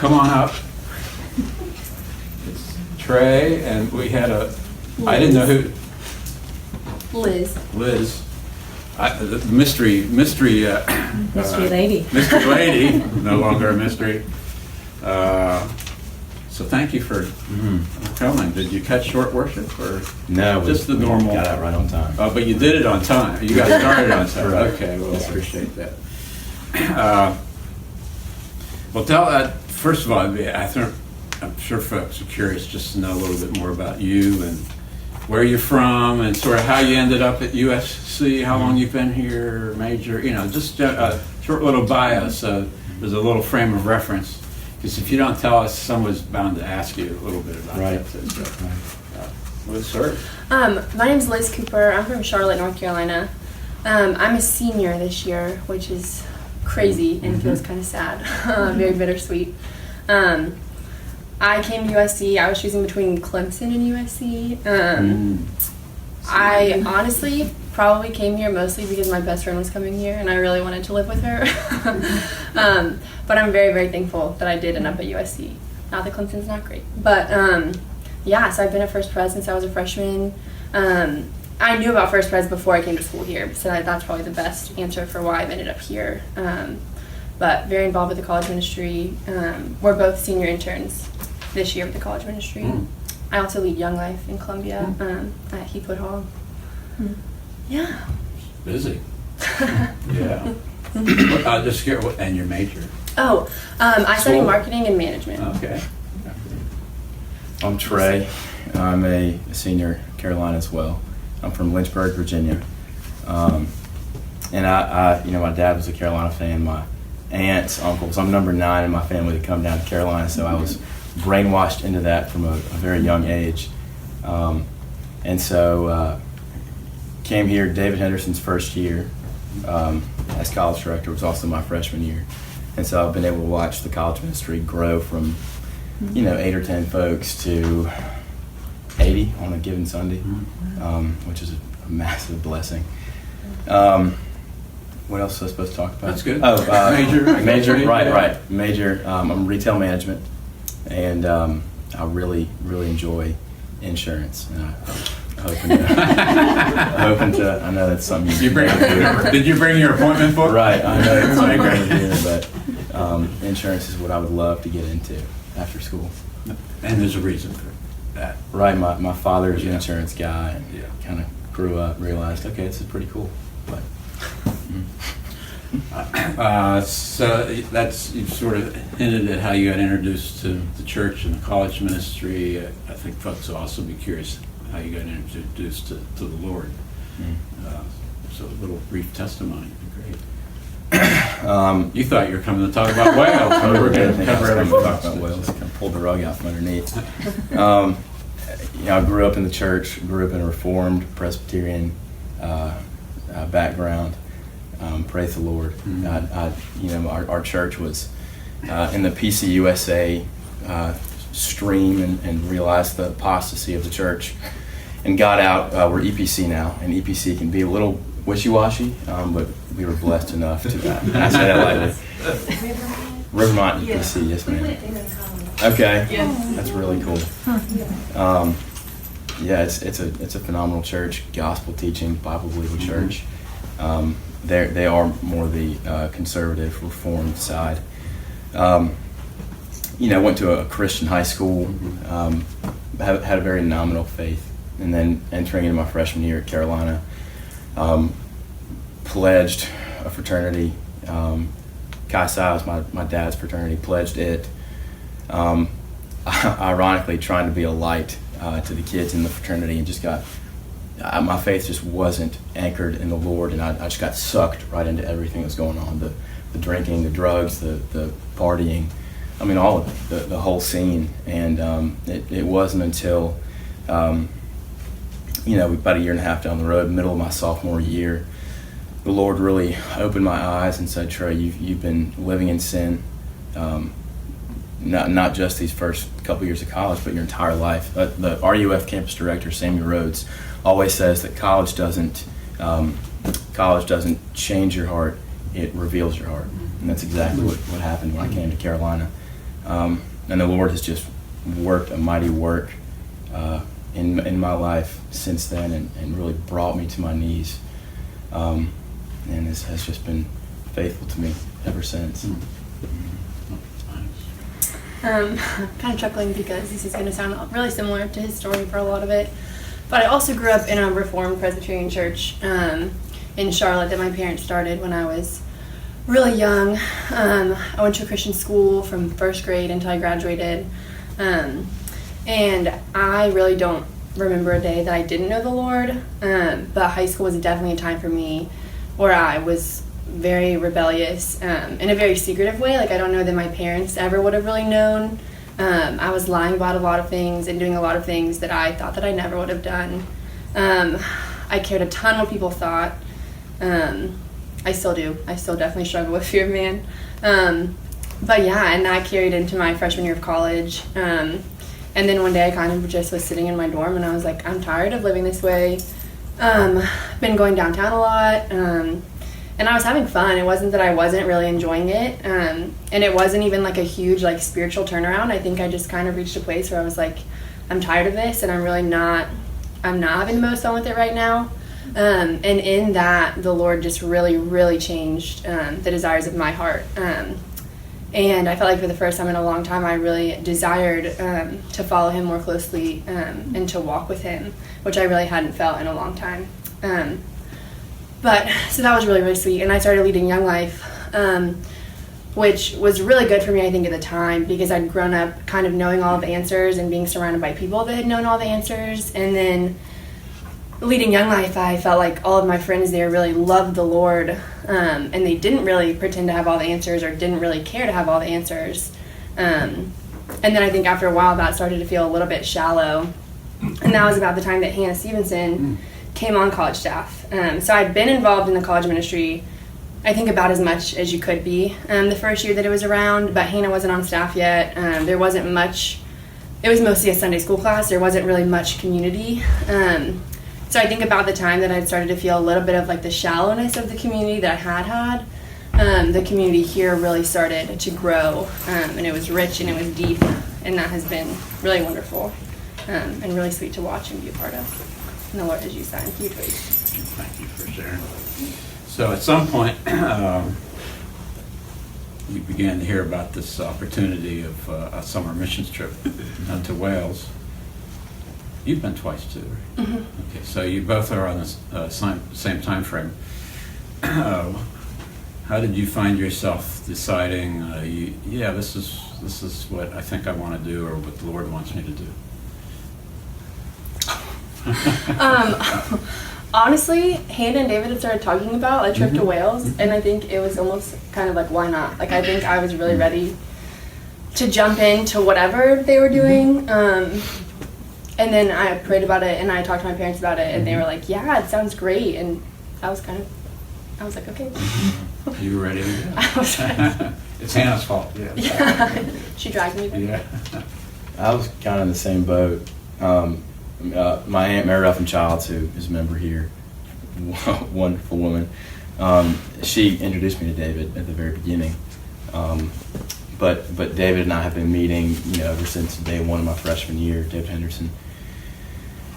come on up. It's Trey, and we had I didn't know who. Liz. The mystery Mystery lady. Mystery lady, no longer a mystery. So thank you for coming. Did you cut short worship or no? Just the normal? Got out right on time. Oh, but you did it on time. You got started on time. Right. Okay, well, I appreciate that. Well, tell first of all, I'm sure folks are curious just to know a little bit more about you and where you're from and sort of how you ended up at USC, how long you've been here, major, just a short little bio so there's a little frame of reference. Because if you don't tell us, someone's bound to ask you a little bit about that. So, Liz, sir. My name's Liz Cooper. I'm from Charlotte, North Carolina. I'm a senior this year, which is crazy and feels kind of sad. Very bittersweet. I came to USC. I was choosing between Clemson and USC. I honestly probably came here mostly because my best friend was coming here and I really wanted to live with her. But I'm very, very thankful that I did end up at USC. Not that Clemson's not great. But so I've been at First Pres since I was a freshman. I knew about First Pres before I came to school here, so that's probably the best answer for why I've ended up here. But very involved with the college ministry. We're both senior interns this year with the college ministry. I also lead Young Life in Columbia at Heathwood Hall. Yeah. Busy. Yeah. Just here, and your major? I study marketing and management. Okay. I'm Trey. I'm a senior at Carolina as well. I'm from Lynchburg, Virginia. And I my dad was a Carolina fan. My aunts, uncles, I'm number 9 in my family to come down to Carolina, so I was brainwashed into that from a very young age. And so came here David Henderson's first year as college director. Was also my freshman year. And so I've been able to watch the college ministry grow from 8 or 10 folks to 80 on a given Sunday, which is a massive blessing. What else was I supposed to talk about? That's good. Major, right. Major, I'm retail management, and I really enjoy insurance. Hoping to, I know that's something Did you bring your appointment book? Right, I know it's my here, but insurance is what I would love to get into after school. And there's a reason for that. Right, my father's an insurance guy, and kind of grew up, realized, okay, this is pretty cool. But so that's, you sort of hinted at how you got introduced to the church and the college ministry. I think folks will also be curious how you got introduced to the Lord. So a little brief testimony would be great. You thought you were coming to talk about whales. We're going to cover everything. Talk about whales. Kind of pulled the rug out from underneath. I grew up in the church. Grew up in a Reformed Presbyterian background. Praise the Lord. Our church was in the PCUSA stream and realized the apostasy of the church and got out. We're EPC now, and EPC can be a little wishy-washy, but we were blessed enough to, I say that lightly. Rivermont EPC, yes ma'am. Okay, that's really cool. It's a phenomenal church, gospel teaching, Bible believing church. They are more the conservative, reformed side. Went to a Christian high school, had a very nominal faith, and then entering into my freshman year at Carolina, pledged a fraternity. Chi Psi was my dad's fraternity, pledged it. Ironically, trying to be a light to the kids in the fraternity, and just got, my faith just wasn't anchored in the Lord, and I just got sucked right into everything that was going on, the drinking, the drugs, the partying, I mean, all of it, the whole scene. And it wasn't until, about a year and a half down the road, middle of my sophomore year, the Lord really opened my eyes and said, Trey, you've been living in sin, not just these first couple years of college, but your entire life. The RUF campus director, Samuel Rhodes, always says that college doesn't change your heart, it reveals your heart. And that's exactly what happened when I came to Carolina. And the Lord has just worked a mighty work in my life since then, and really brought me to my knees, and has just been faithful to me ever since. Kind of chuckling because this is going to sound really similar to his story for a lot of it. But I also grew up in a Reformed Presbyterian church in Charlotte that my parents started when I was really young. I went to a Christian school from first grade until I graduated. And I really don't remember a day that I didn't know the Lord. But high school was definitely a time for me where I was very rebellious in a very secretive way. Like, I don't know that my parents ever would have really known. I was lying about a lot of things and doing a lot of things that I thought that I never would have done. I cared a ton what people thought. I still do. I still definitely struggle with fear of man. But yeah, and that carried into my freshman year of college. And then one day I kind of just was sitting in my dorm and I was like, I'm tired of living this way. Been going downtown a lot. And I was having fun. It wasn't that I wasn't really enjoying it. And it wasn't even like a huge like spiritual turnaround. I think I just kind of reached a place where I was like, I'm tired of this and I'm not having the most fun with it right now. And in that, the Lord just really, really changed the desires of my heart. And I felt like for the first time in a long time, I really desired to follow him more closely and to walk with him, which I really hadn't felt in a long time. But so that was really, really sweet. And I started leading Young Life, which was really good for me, I think, at the time, because I'd grown up kind of knowing all the answers and being surrounded by people that had known all the answers. And then leading Young Life, I felt like all of my friends there really loved the Lord, and they didn't really pretend to have all the answers or didn't really care to have all the answers. And then I think after a while that started to feel a little bit shallow. And that was about the time that Hannah Stevenson came on college staff. So I'd been involved in the college ministry, I think, about as much as you could be the first year that it was around, but Hannah wasn't on staff yet. There wasn't much. It was mostly a Sunday school class. There wasn't really much community. So I think about the time that I'd started to feel a little bit of like the shallowness of the community that I had. The community here really started to grow, and it was rich and it was deep, and that has been really wonderful and really sweet to watch and be a part of. And the Lord has used that in huge ways. Thank you for sharing. So at some point, we began to hear about this opportunity of a summer missions trip to Wales. You've been twice too, right? Mm-hmm. Okay, so you both are on the same time frame. How did you find yourself deciding, this is what I think I want to do, or what the Lord wants me to do? Honestly, Hannah and David had started talking about a trip to Wales, and I think it was almost kind of like, why not? Like, I think I was really ready to jump into whatever they were doing. And then I prayed about it, and I talked to my parents about it, and they were like, yeah, it sounds great. And I was like, okay. You were ready to go. I was ready. It's Hannah's fault. Yeah. She dragged me there. Yeah. I was kind of in the same boat. My Aunt Mary Ruffin Childs, who is a member here, wonderful woman, she introduced me to David at the very beginning. But David and I have been meeting, ever since day one of my freshman year, David Henderson.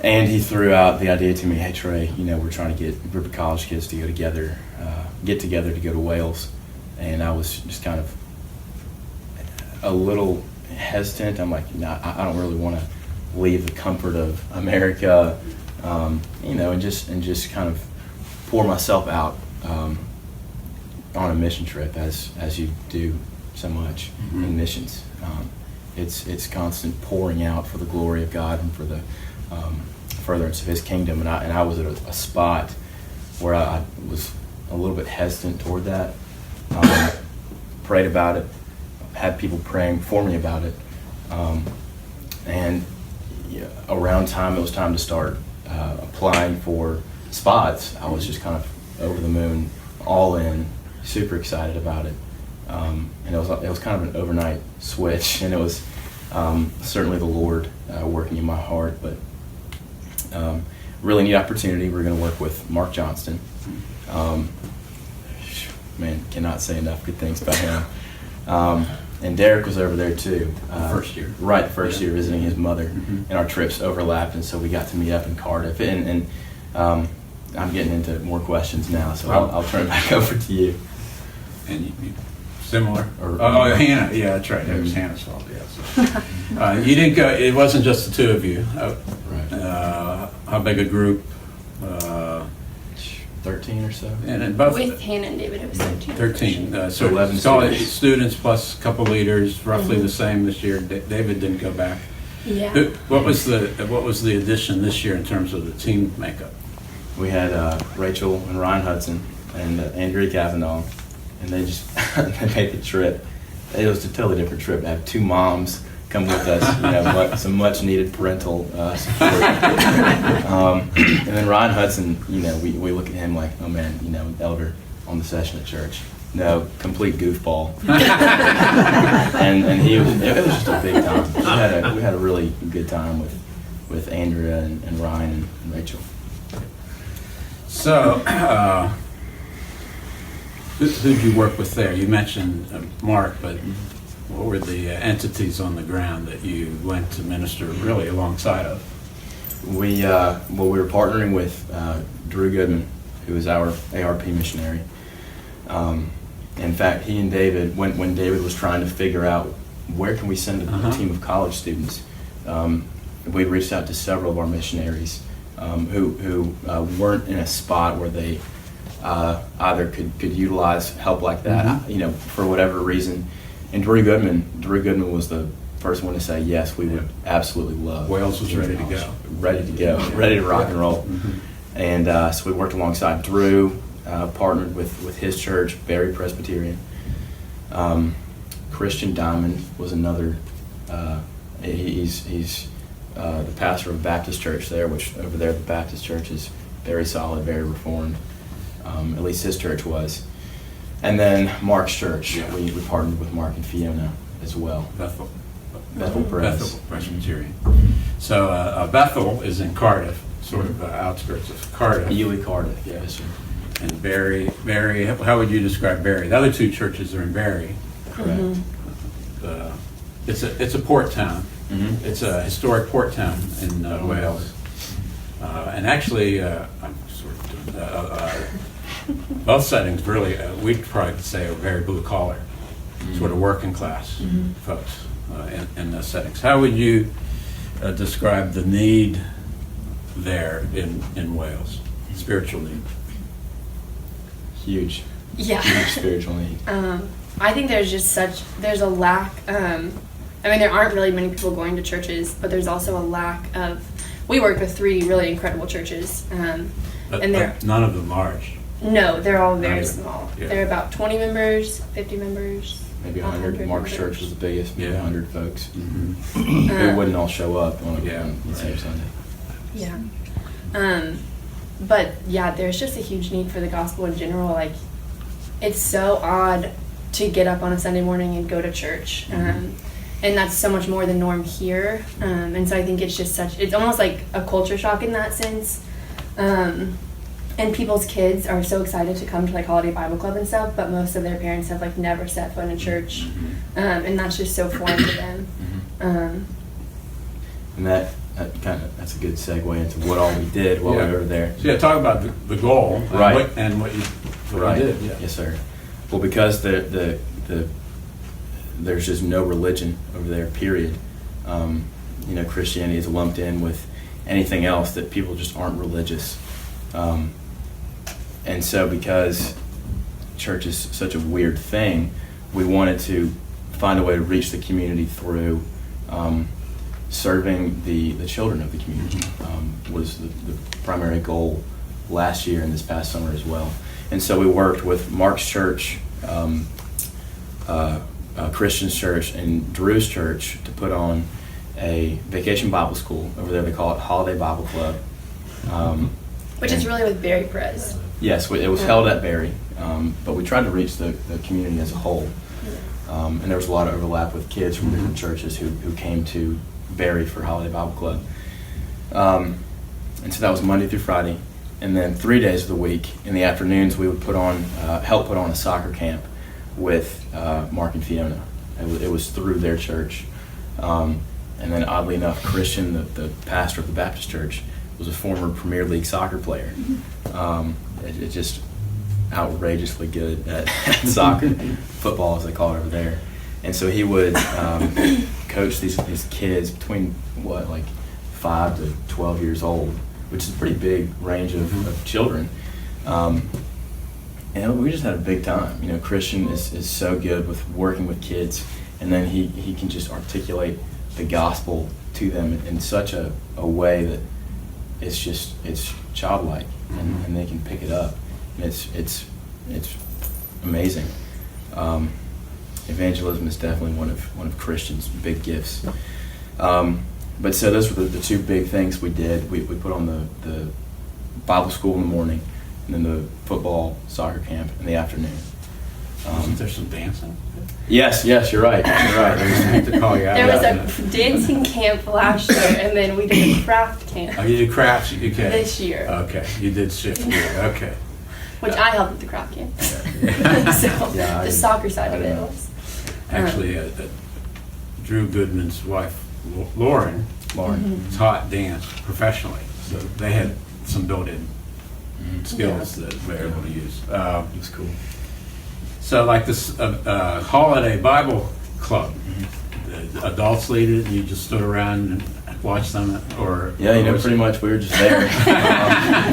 And he threw out the idea to me, hey Trey, we're trying to get a group of college kids to get together to go to Wales. And I was just kind of a little hesitant. I'm like, I don't really want to leave the comfort of America, and just kind of pour myself out on a mission trip, as you do so much in missions. It's constant pouring out for the glory of God and for the furtherance of His kingdom. And I was at a spot where I was a little bit hesitant toward that. Prayed about it, had people praying for me about it, and around time it was time to start applying for spots, I was just kind of over the moon, all in, super excited about it. And it was kind of an overnight switch, and it was certainly the Lord working in my heart, but really neat opportunity. We're going to work with Mark Johnston. Man, cannot say enough good things about him. and Derek was over there too. First year. Right, the first year visiting his mother, Mhm. and our trips overlapped, and so we got to meet up in Cardiff. And I'm getting into more questions now, so I'll turn it back over to you. And you similar? Or- Hannah. Yeah, that's right. It was Hannah's fault. Yeah. So, you didn't go. It wasn't just the two of you. Right. How big a group? 13 or so. And in both. With Hannah and David, it was 13. 13. So 11 college students. students plus a couple leaders, roughly Mhm. the same this year. David didn't go back. Yeah. What was the addition this year in terms of the team makeup? We had Rachel and Ryan Hudson and Andrea Kavanaugh, and they just they made the trip. It was a totally different trip to have two moms come with us, some much needed parental support. And then Ryan Hudson, we look at him like, oh man, elder on the session at church. No, complete goofball. and it was just a big time. We had a really good time with Andrea and Ryan and Rachel. So, who'd you work with there? You mentioned Mark, but what were the entities on the ground that you went to minister really alongside of? We were partnering with Drew Goodman, who is our ARP missionary. In fact, he and David, when David was trying to figure out where can we send a team of college students, we reached out to several of our missionaries who weren't in a spot where they either could utilize help like that, for whatever reason. And Drew Goodman was the first one to say, yes, we would absolutely love. Wales was ready to go. Ready to go, ready to rock and roll. Mhm. And so we worked alongside Drew, partnered with his church, Barry Presbyterian. Christian Diamond was another, he's the pastor of Baptist Church there, which over there the Baptist Church is very solid, very reformed. At least his church was. And then Mark's church, Yeah. we partnered with Mark and Fiona as well. Bethel Bethel Presbyterian. So Bethel is in Cardiff, sort of outskirts of Cardiff. Ely, Cardiff, yes, sir. And Barry, how would you describe Barry? The other two churches are in Barry. Correct. It's a port town. Mhm. It's a historic port town in Wales. And actually, I'm sort of doing both settings really, we'd probably say are very blue collar, sort of working class folks in those settings. How would you describe the need there in Wales, spiritual need? Huge Yeah. spiritual need. I think there's a lack, there aren't really many people going to churches, but there's also a lack of, we worked with 3 really incredible churches, But and they're, none of them large. no, they're all Not very even- small. yeah. They're about 20 members, 50 members. Maybe 100. Mark's church was the biggest, maybe Yeah. 100 folks. Mm-hmm. Who wouldn't all show up on Yeah, the same right. Sunday. Yeah. But yeah, there's just a huge need for the gospel in general. Like, it's so odd to get up on a Sunday morning and go to church. And that's so much more the norm here. And so I think it's just it's almost like a culture shock in that sense. And people's kids are so excited to come to like Holiday Bible Club and stuff, but most of their parents have like never set foot in a church. And that's just so foreign to them. And that's a good segue into what all we did while Yeah. we were there. So yeah, talk about the goal, Right. and what you Right. did. Yeah. Yes, sir. Well, because there's just no religion over there, period. Christianity is lumped in with anything else that people just aren't religious. And so because church is such a weird thing, we wanted to find a way to reach the community through serving the children of the community was the primary goal last year and this past summer as well. And so we worked with Mark's church, Christian's church, and Drew's church to put on a vacation Bible school. Over there they call it Holiday Bible Club. Which is really with Barry Perez. Yes, it was held at Barry, but we tried to reach the community as a whole. And there was a lot of overlap with kids from different churches who came to Barry for Holiday Bible Club. And so that was Monday through Friday. And then 3 days of the week, in the afternoons, we would help put on a soccer camp with Mark and Fiona. It was through their church. And then oddly enough, Christian, the pastor of the Baptist church, was a former Premier League soccer player. It's just outrageously good at soccer, football as they call it over there. And so he would coach these kids between 5 to 12 years old, which is a pretty big range of children. And we just had a big time. You know, Christian is so good with working with kids, and then he can just articulate the gospel to them in such a way that it's childlike, and they can pick it up. And it's amazing. Evangelism is definitely one of Christian's big gifts. But so those were the two big things we did. We put on the Bible school in the morning, and then the football soccer camp in the afternoon. Wasn't there some dancing? Yes, you're right. I hate to call you out. There was a dancing camp last year, and then we did a craft camp. Oh, you did crafts? Okay. This year. Okay, you did shift year. Okay. Which I helped with the craft camp. Yeah. So Yeah, the soccer side of it was. Actually, Drew Goodman's wife, Lauren, taught dance professionally, so they had some built-in skills that we were able to use. It was cool. So, like this holiday Bible club, the adults lead it, and you just stood around and watched them, or Pretty much we were just there.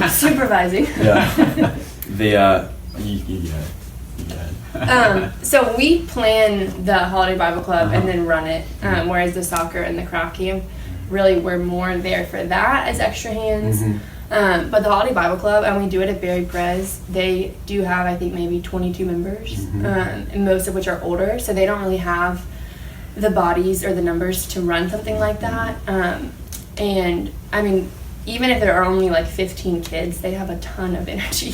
Supervising. Yeah. You got it. So we plan the Holiday Bible Club and then run it, whereas the soccer and the craft camp, really we're more there for that as extra hands. But the Holiday Bible Club, and we do it at Berry Prez, they do have, I think, maybe 22 members, and most of which are older, so they don't really have the bodies or the numbers to run something like that. And, I mean, even if there are only like 15 kids, they have a ton of energy.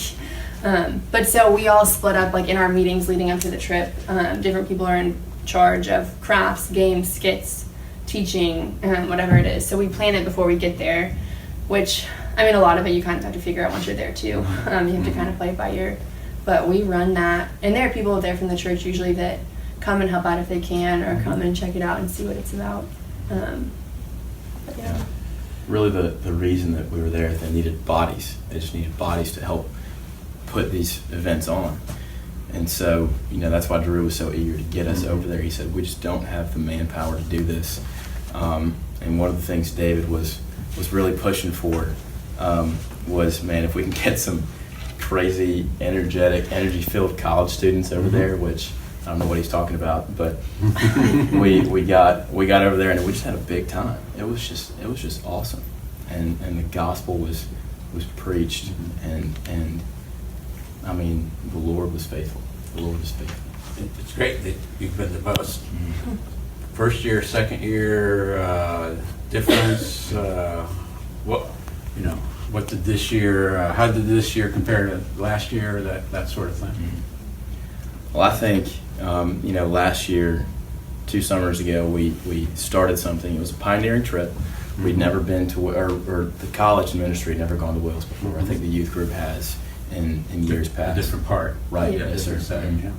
But so we all split up, like in our meetings leading up to the trip. Different people are in charge of crafts, games, skits, teaching, whatever it is. So we plan it before we get there, which, I mean, a lot of it you kind of have to figure out once you're there too. You have to kind of play it by ear. But we run that. And there are people there from the church usually that come and help out if they can, or come and check it out and see what it's about. But yeah. Really the reason that we were there, they needed bodies. They just needed bodies to help put these events on. And so, that's why Drew was so eager to get us over there. He said, we just don't have the manpower to do this. And one of the things David was really pushing for was, man, if we can get some crazy, energetic, energy-filled college students over there, which I don't know what he's talking about, but we got over there and we just had a big time. It was just awesome, and the gospel was preached, and I mean, the Lord was faithful. The Lord was faithful. It's great that you've been the most. First year, second year difference. What did this year? How did this year compare to last year? That sort of thing. Well, I think last year, 2 summers ago, we started something. It was a pioneering trip. We'd never been to, or the college and ministry had never gone to Wales before. I think the youth group has in years past. A different part, right? Yeah, different setting.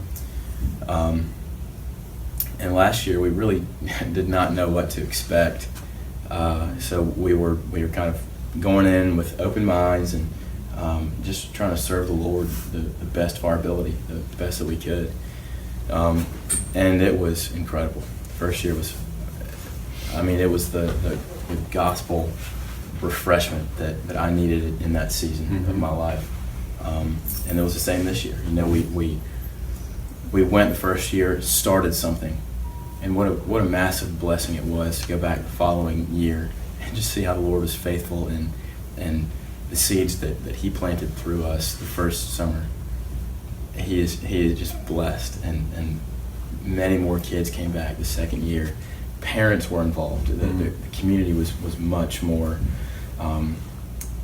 Yeah. And last year we really did not know what to expect. So we were kind of going in with open minds and just trying to serve the Lord the best of our ability, the best that we could. And it was incredible. First year was, it was the gospel refreshment that I needed in that season of my life. And it was the same this year. We went the first year, started something, and what a massive blessing it was to go back the following year and just see how the Lord was faithful and the seeds that He planted through us the first summer. He is just blessed, and many more kids came back the second year. Parents were involved. The community was much more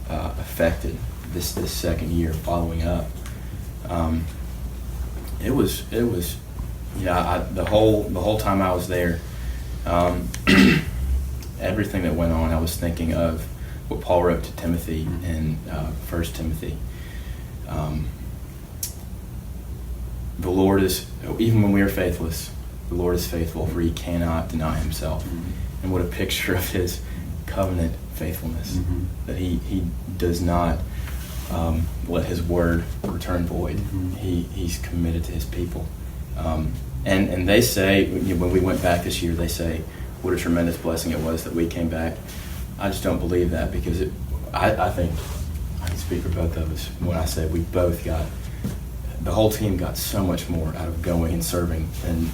affected this second year following up. It was the whole time I was there, everything that went on, I was thinking of what Paul wrote to Timothy in 1 Timothy. The Lord is, even when we are faithless, the The Lord is faithful, for he cannot deny himself. And what a picture of his covenant faithfulness, that he does not let his word return void. He's committed to his people. And they say, when we went back this year, they say what a tremendous blessing it was that we came back. I just don't believe that, because I think I can speak for both of us when I say we both got, the whole team got so much more out of going and serving than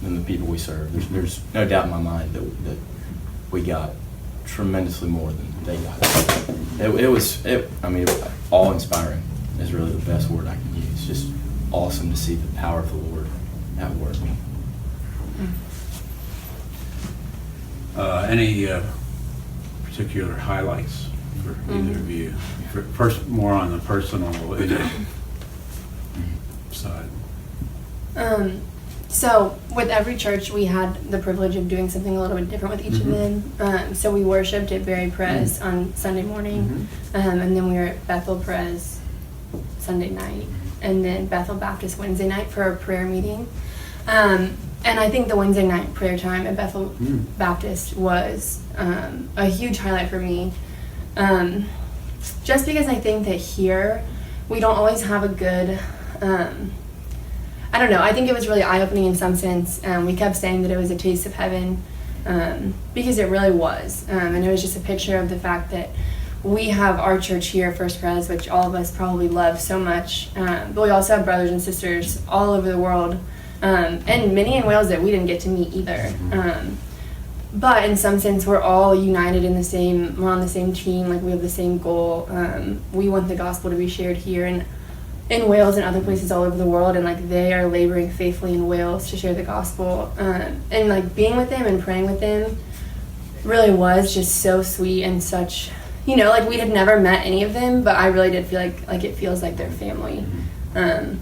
the people we serve. There's no doubt in my mind that we got tremendously more than they got. It was awe-inspiring is really the best word I can use. Just awesome to see the power of the Lord at work. Any particular highlights for either of you? More on the personal side. So with every church, we had the privilege of doing something a little bit different with each of them. So we worshipped at Berry Prez on Sunday morning, and then we were at Bethel Prez Sunday night, and then Bethel Baptist Wednesday night for a prayer meeting. And I think the Wednesday night prayer time at Bethel Baptist was a huge highlight for me. Just because I think that here we don't always have a good, I don't know, I think it was really eye-opening in some sense. We kept saying that it was a taste of heaven, because it really was. And it was just a picture of the fact that we have our church here, First Pres, which all of us probably love so much. But we also have brothers and sisters all over the world, and many in Wales that we didn't get to meet either. But in some sense, we're all united in we're on the same team, like we have the same goal. We want the gospel to be shared here and in Wales and other places all over the world, and like they are laboring faithfully in Wales to share the gospel. And like being with them and praying with them really was just so sweet and such, like we had never met any of them, but I really did feel like it feels like their family. And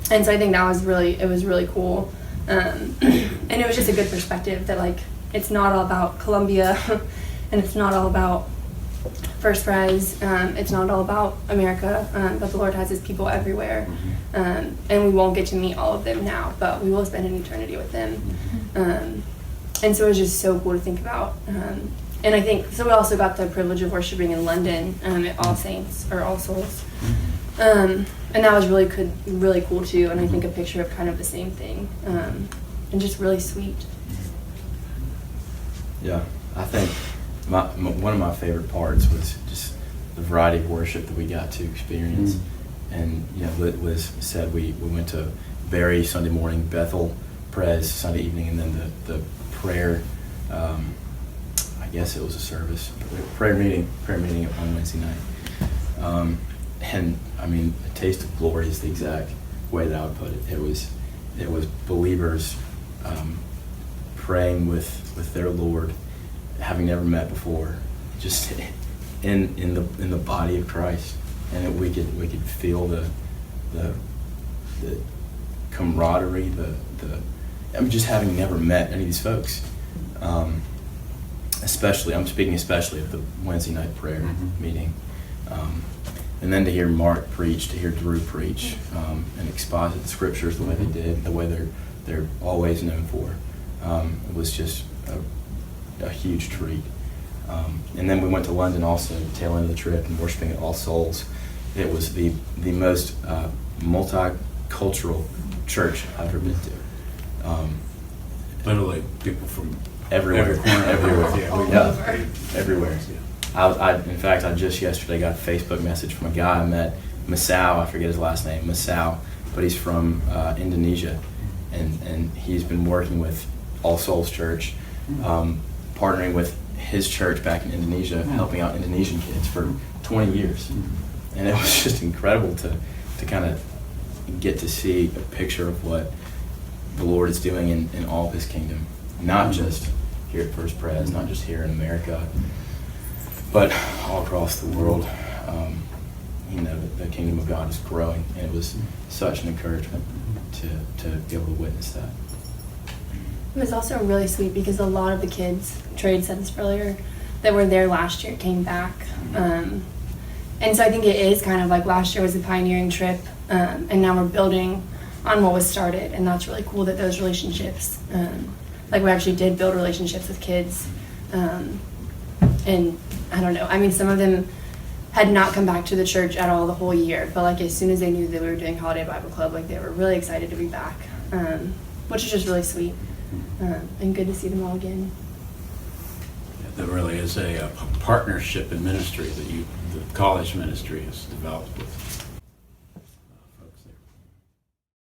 so I think it was really cool. And it was just a good perspective that like, it's not all about Columbia and it's not all about First Pres, it's not all about America, but the Lord has his people everywhere. And we won't get to meet all of them now, but we will spend an eternity with them. And so it was just so cool to think about. And I think, so we also got the privilege of worshiping in London at All Saints, or All Souls. And that was really cool too, and I think a picture of kind of the same thing, and just really sweet. Yeah, I think one of my favorite parts was just the variety of worship that we got to experience. And Liz said we went to Berry Sunday morning, Bethel Prez Sunday evening, and then the prayer, I guess it was a service, prayer meeting on Wednesday night. And I mean, a taste of glory is the exact way that I would put it. It was believers praying with their Lord, having never met before, just in the body of Christ, and we could feel the camaraderie, just having never met any of these folks. I'm speaking especially of the Wednesday night prayer meeting. And then to hear Mark preach, to hear Drew preach, and exposit the scriptures the way they did, the way they're always known for, it was just a huge treat. And then we went to London also, tail end of the trip, and worshiping at All Souls. It was the most multicultural church I've ever been to. Literally people from everywhere. Everywhere. Yeah. In fact, I just yesterday got a Facebook message from a guy I met, Masao, I forget his last name, Masao, but he's from Indonesia, and he's been working with All Souls Church, partnering with his church back in Indonesia, helping out Indonesian kids for 20 years. And it was just incredible to kind of get to see a picture of what the Lord is doing in all of his kingdom, not just here at First Pres, not just here in America, but all across the world. The kingdom of God is growing, and it was such an encouragement to be able to witness that. It was also really sweet because a lot of the kids, Trey said this earlier, that were there last year came back. And so I think it is kind of like last year was a pioneering trip, and now we're building on what was started, and that's really cool that those relationships, like we actually did build relationships with kids, and I don't know, I mean, some of them had not come back to the church at all the whole year, but like as soon as they knew that we were doing Holiday Bible Club, like they were really excited to be back, which is just really sweet, and good to see them all again. There really is a partnership in ministry that the college ministry has developed with